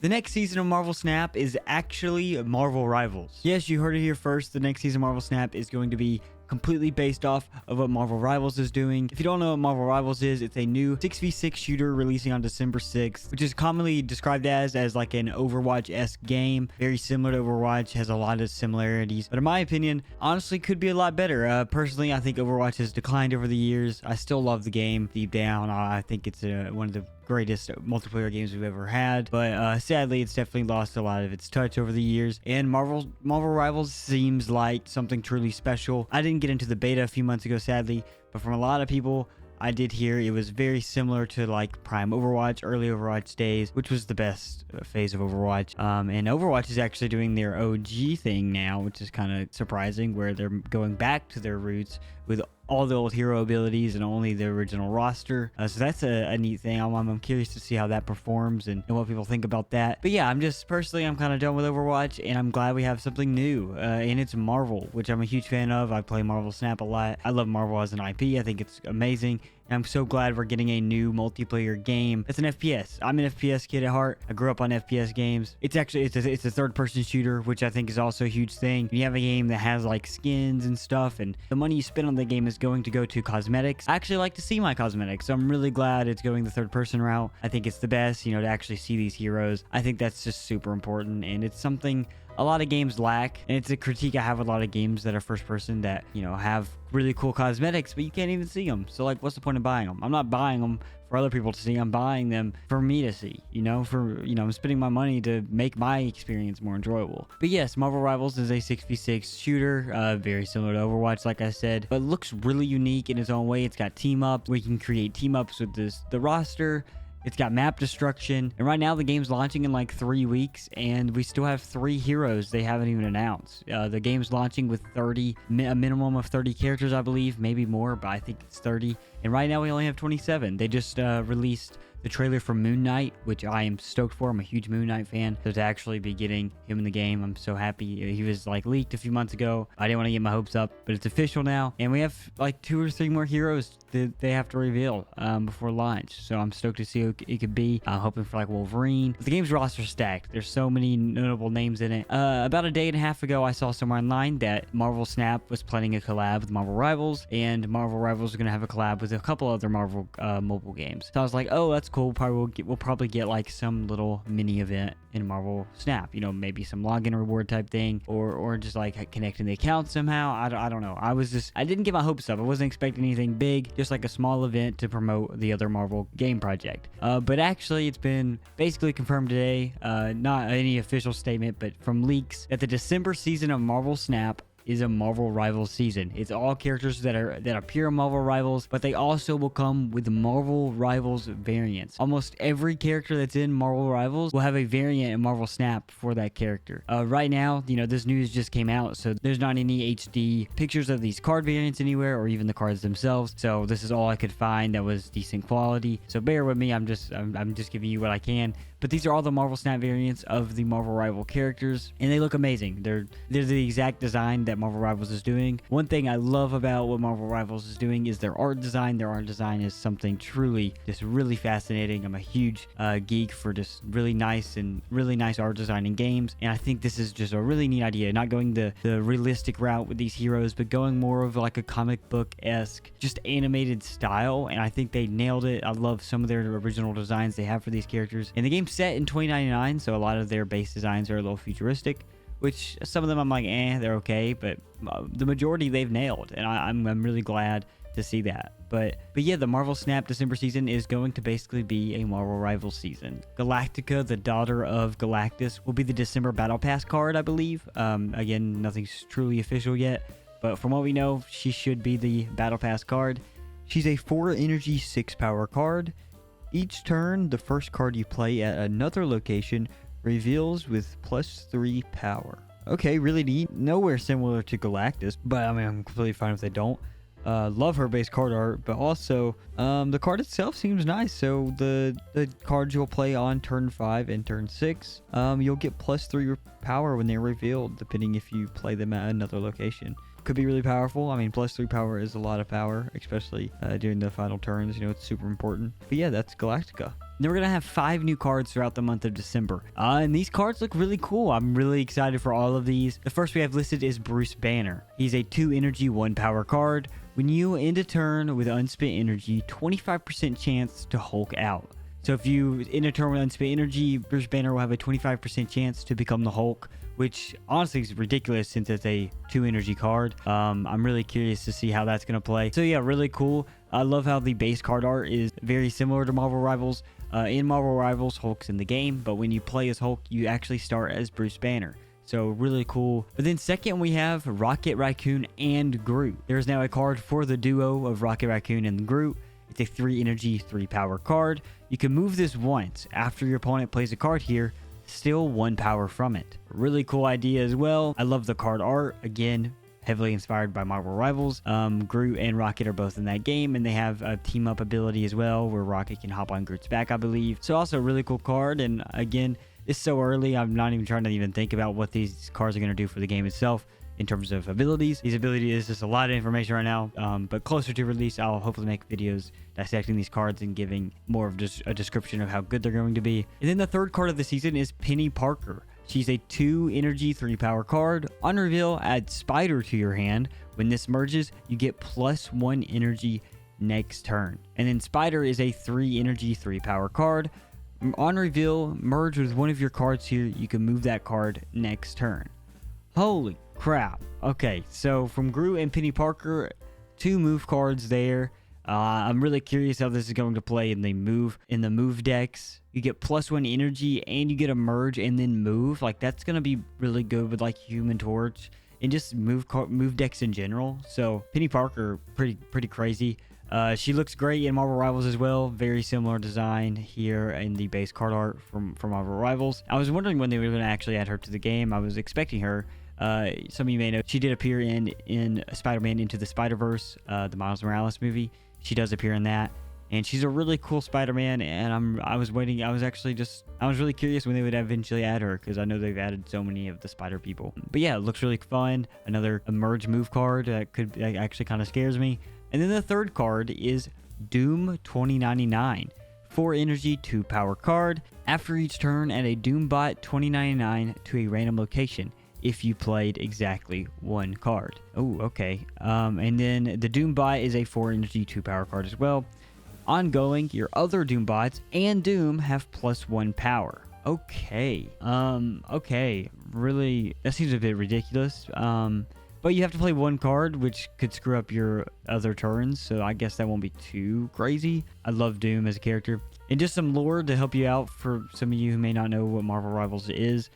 The next season of Marvel Snap is actually Marvel Rivals. Yes, you heard it here first. The next season of Marvel Snap is going to be completely based off of what Marvel Rivals is doing. If you don't know what Marvel Rivals is, it's a new 6v6 shooter releasing on December 6th, which is commonly described as like an Overwatch-esque game. Very similar to Overwatch, has a lot of similarities, but in my opinion, honestly could be a lot better. Personally, I think Overwatch has declined over the years. I still love the game deep down. I think it's one of the greatest multiplayer games we've ever had, but sadly it's definitely lost a lot of its touch over the years, and Marvel Rivals seems like something truly special. I didn't get into the beta a few months ago, sadly, but from a lot of people I did hear it was very similar to like Prime Overwatch, early Overwatch days, which was the best phase of Overwatch. And Overwatch is actually doing their OG thing now, which is kind of surprising, where they're going back to their roots with all the old hero abilities and only the original roster. So that's a neat thing. I'm curious to see how that performs and what people think about that. But yeah, I'm kind of done with Overwatch, and I'm glad we have something new. And it's Marvel, which I'm a huge fan of. I play Marvel Snap a lot. I love Marvel as an IP. I think it's amazing. And I'm so glad we're getting a new multiplayer game. It's an FPS. I'm an FPS kid at heart. I grew up on FPS games. It's a third-person shooter, which I think is also a huge thing. You have a game that has like skins and stuff, and the money you spend on the game is going to go to cosmetics. I actually like to see my cosmetics, so I'm really glad it's going the third-person route. I think it's the best, to actually see these heroes. I think that's just super important, and it's something a lot of games lack, and it's a critique I have with a lot of games that are first person that have really cool cosmetics, but you can't even see them. So like, what's the point of buying them? I'm not buying them for other people to see. I'm buying them for me to see, I'm spending my money to make my experience more enjoyable. But yes, Marvel Rivals is a 6v6 shooter, very similar to Overwatch, like I said, but looks really unique in its own way. It's got team up. We can create team ups with the roster. It's got map destruction, and right now the game's launching in like 3 weeks, and we still have 3 heroes they haven't even announced. The game's launching with a minimum of 30 characters, I believe, maybe more, but I think it's 30. And right now we only have 27. They just released the trailer for Moon Knight, which I am stoked for. I'm a huge Moon Knight fan. So to actually be getting him in the game, I'm so happy. He was like leaked a few months ago. I didn't want to get my hopes up, but it's official now. And we have like 2 or 3 more heroes that they have to reveal before launch. So I'm stoked to see who it could be. I'm hoping for like Wolverine. But the game's roster stacked. There's so many notable names in it. About a day and a half ago, I saw somewhere online that Marvel Snap was planning a collab with Marvel Rivals, and Marvel Rivals is going to have a collab with a couple other Marvel mobile games. So I was like, oh, that's cool. We'll probably get like some little mini event in Marvel Snap, maybe some login reward type thing, or just like connecting the account somehow. I don't know. I didn't get my hopes up. I wasn't expecting anything big, just like a small event to promote the other Marvel game project. But actually, it's been basically confirmed today, not any official statement, but from leaks, that the December season of Marvel Snap is a Marvel Rivals season. It's all characters that appear in Marvel Rivals, but they also will come with Marvel Rivals variants. Almost every character that's in Marvel Rivals will have a variant in Marvel Snap for that character. Right now, this news just came out, so there's not any HD pictures of these card variants anywhere, or even the cards themselves. So this is all I could find that was decent quality. So bear with me. I'm just giving you what I can. But these are all the Marvel Snap variants of the Marvel Rival characters, and they look amazing. They're the exact design that Marvel Rivals is doing. One thing I love about what Marvel Rivals is doing is their art design. Their art design is something truly just really fascinating. I'm a huge geek for just really nice art design in games, and I think this is just a really neat idea. Not going the realistic route with these heroes, but going more of like a comic book-esque, just animated style, and I think they nailed it. I love some of their original designs they have for these characters, and the game's set in 2099, so a lot of their base designs are a little futuristic, which some of them I'm like, they're okay, but the majority they've nailed, and I'm really glad to see that. But yeah, the Marvel Snap December season is going to basically be a Marvel Rivals season. Galactica, the daughter of Galactus, will be the December Battle Pass card, I believe. Again, nothing's truly official yet, but from what we know, she should be the Battle Pass card. She's a 4 energy 6 power card. Each turn, the first card you play at another location reveals with +3 power. Okay, really neat. Nowhere similar to Galactus, but I mean, I'm completely fine if they don't. Love her base card art, but also the card itself seems nice. So the cards you'll play on turn 5 and turn 6, you'll get +3 power when they're revealed, depending if you play them at another location. could be really powerful. I mean, +3 power is a lot of power, especially during the final turns. You know, it's super important. But yeah, that's Galactica. Then we're going to have 5 new cards throughout the month of December. And these cards look really cool. I'm really excited for all of these. The first we have listed is Bruce Banner. He's a 2 energy, 1 power card. When you end a turn with unspent energy, 25% chance to Hulk out. So if you end a turn with unspent energy, Bruce Banner will have a 25% chance to become the Hulk, which honestly is ridiculous since it's a 2 energy card. I'm really curious to see how that's going to play. So yeah, really cool. I love how the base card art is very similar to Marvel Rivals. In Marvel Rivals, Hulk's in the game, but when you play as Hulk, you actually start as Bruce Banner. So really cool. But then second, we have Rocket Raccoon and Groot. There's now a card for the duo of Rocket Raccoon and Groot. It's a 3 energy, 3 power card. You can move this once. After your opponent plays a card here, still 1 power from it. Really cool idea as well. I love the card art. Again, heavily inspired by Marvel Rivals. Groot and Rocket are both in that game, and they have a team up ability as well where Rocket can hop on Groot's back, I believe. So also a really cool card. And again, it's so early, I'm not even trying to even think about what these cards are going to do for the game itself in terms of abilities. These abilities is just a lot of information right now, but closer to release, I'll hopefully make videos dissecting these cards and giving more of just a description of how good they're going to be. And then the third card of the season is Penny Parker. She's a 2 energy, 3 power card. On reveal, add Spider to your hand. When this merges, you get +1 energy next turn. And then Spider is a 3 energy, 3 power card. On reveal, merge with one of your cards here. You can move that card next turn. Holy crap. Okay, so from Groot and Penny Parker, 2 move cards there. I'm really curious how this is going to play in the move decks. You get +1 energy and you get a merge and then move. Like, that's going to be really good with like Human Torch and just move decks in general. So Penny Parker, pretty crazy. She looks great in Marvel Rivals as well. Very similar design here in the base card art from Marvel Rivals. I was wondering when they were going to actually add her to the game. I was expecting her. Some of you may know she did appear in Spider-Man Into the Spider-Verse, the Miles Morales movie. She does appear in that, and she's a really cool Spider-Man. And I was really curious when they would eventually add her, because I know they've added so many of the Spider people. But yeah, it looks really fun. Another emerge move card that actually kind of scares me. And then the third card is Doom 2099. 4 energy, 2 power card. After each turn, add a Doombot 2099 to a random location if you played exactly 1 card. Oh, okay. And then the Doombot is a 4 energy, 2 power card as well. Ongoing, your other Doombots and Doom have +1 power. Okay. Okay. Really, that seems a bit ridiculous. But you have to play 1 card, which could screw up your other turns, so I guess that won't be too crazy. I love Doom as a character. And just some lore to help you out for some of you who may not know what Marvel Rivals is.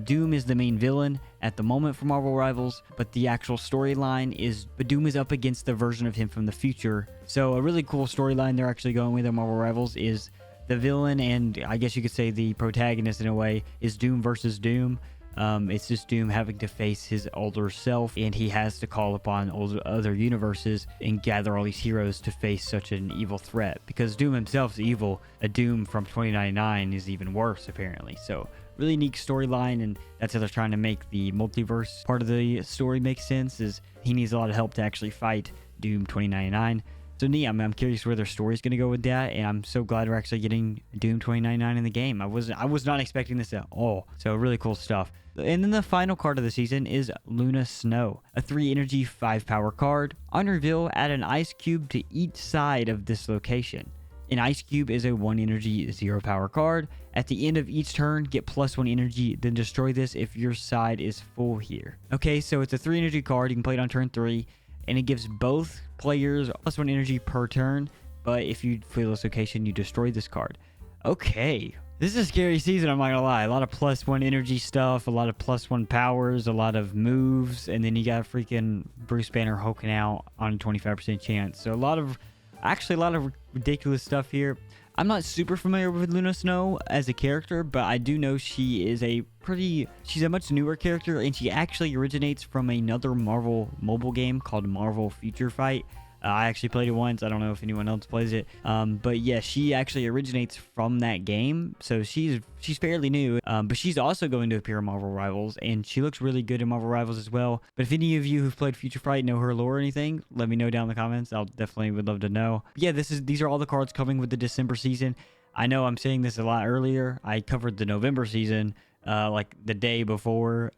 Doom is the main villain at the moment for Marvel Rivals, but the actual storyline is Doom is up against the version of him from the future. So a really cool storyline they're actually going with in Marvel Rivals is the villain, and I guess you could say the protagonist in a way, is Doom versus Doom. It's just Doom having to face his older self, and he has to call upon other universes and gather all these heroes to face such an evil threat. Because Doom himself is evil, a Doom from 2099 is even worse, apparently. So, really neat storyline, and that's how they're trying to make the multiverse part of the story make sense, is he needs a lot of help to actually fight Doom 2099. So neat. I'm curious where their story's going to go with that, and I'm so glad we're actually getting Doom 2099 in the game. I was not expecting this at all. So really cool stuff. And then the final card of the season is Luna Snow, a 3 energy, 5 power card. On reveal, add an ice cube to each side of this location. An ice cube is a 1 energy, 0 power card. At the end of each turn, get +1 energy, then destroy this if your side is full here. Okay, so it's a 3 energy card. You can play it on turn 3. And it gives both players +1 energy per turn, but if you feel this location, you destroy this card. Okay, this is a scary season, I'm not gonna lie. A lot of +1 energy stuff, a lot of +1 powers, a lot of moves, and then you got freaking Bruce Banner hulking out on a 25% chance. So a lot of ridiculous stuff here. I'm not super familiar with Luna Snow as a character, but I do know she's a much newer character, and she actually originates from another Marvel mobile game called Marvel Future Fight. I actually played it once. I don't know if anyone else plays it. But yeah, she actually originates from that game. So she's fairly new. But she's also going to appear in Marvel Rivals, and she looks really good in Marvel Rivals as well. But if any of you who've played Future Fight know her lore or anything, let me know down in the comments. I'll definitely would love to know. But yeah, these are all the cards coming with the December season. I know I'm saying this a lot earlier. I covered the November season like the day before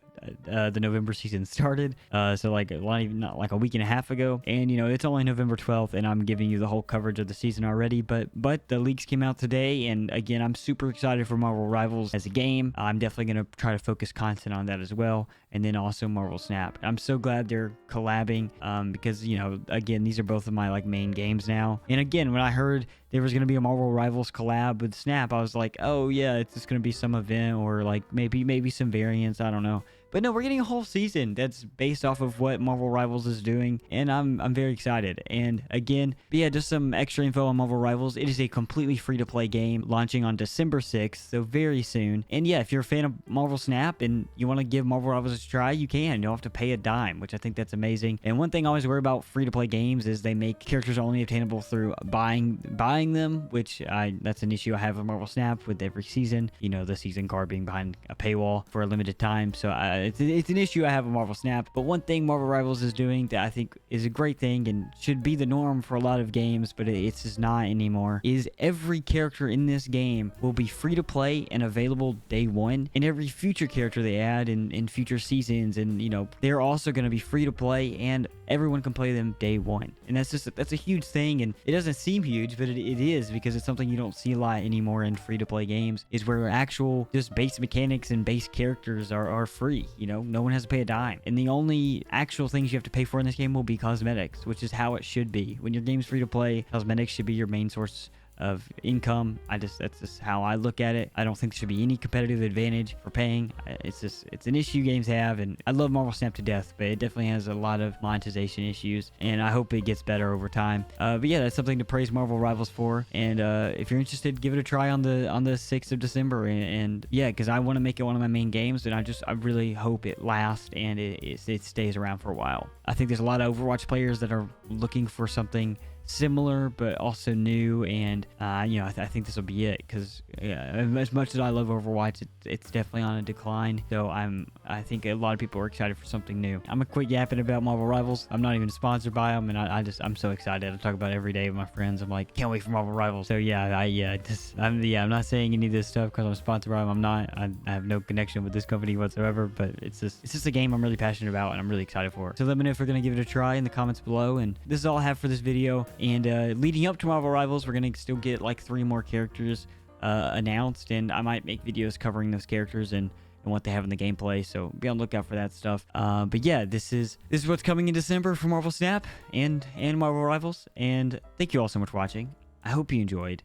the November season started, so like not like a week and a half ago, and you know it's only November 12th and I'm giving you the whole coverage of the season already, but the leaks came out today, and again I'm super excited for Marvel Rivals as a game. I'm definitely going to try to focus content on that as well, and then also Marvel Snap. I'm so glad they're collabing, because you know, again, these are both of my like main games now, and again, when I heard there was going to be a Marvel Rivals collab with Snap, I was like, oh yeah, it's just going to be some event or like maybe some variants, I don't know. But no, we're getting a whole season that's based off of what Marvel Rivals is doing, and I'm very excited. And again, but yeah, just some extra info on Marvel Rivals. It is a completely free-to-play game launching on December 6th, so very soon. And yeah, if you're a fan of Marvel Snap and you want to give Marvel Rivals a try, you can. You don't have to pay a dime, which I think that's amazing. And one thing I always worry about free-to-play games is they make characters only obtainable through buying them, which that's an issue I have with Marvel Snap with every season. You know, the season card being behind a paywall for a limited time, so it's an issue I have with Marvel Snap. But one thing Marvel Rivals is doing that I think is a great thing and should be the norm for a lot of games, but it's just not anymore, is every character in this game will be free to play and available day one, and every future character they add in future seasons, and you know, they're also going to be free to play and everyone can play them day one. And that's a huge thing, and it doesn't seem huge, but it is, because it's something you don't see a lot anymore in free to play games, is where actual just base mechanics and base characters are free. You know, no one has to pay a dime, and the only actual things you have to pay for in this game will be cosmetics, which is how it should be. When your game's free to play, cosmetics should be your main source of income. That's just how I look at it. I don't think there should be any competitive advantage for paying. It's an issue games have, and I love Marvel Snap to death, but it definitely has a lot of monetization issues, and I hope it gets better over time. But yeah, that's something to praise Marvel Rivals for, and if you're interested, give it a try on the 6th of December, and yeah, because I want to make it one of my main games, and I really hope it lasts and it stays around for a while. I think there's a lot of Overwatch players that are looking for something similar but also new, and you know, I think this will be it, because as much as I love Overwatch, it's definitely on a decline, so I think a lot of people are excited for something new. I'm gonna quit yapping about Marvel Rivals. I'm not even sponsored by them, and I'm so excited. I talk about it every day with my friends. I'm like, can't wait for Marvel Rivals. So yeah, I'm not saying any of this stuff because I'm sponsored by them. I'm not. I have no connection with this company whatsoever, but it's just a game I'm really passionate about and I'm really excited for. So let me know if we're gonna give it a try in the comments below. And this is all I have for this video. And leading up to Marvel Rivals, we're going to still get like 3 more characters announced, and I might make videos covering those characters and what they have in the gameplay, so be on the lookout for that stuff. But yeah, this is what's coming in December for Marvel Snap and Marvel Rivals, and thank you all so much for watching. I hope you enjoyed,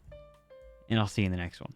and I'll see you in the next one.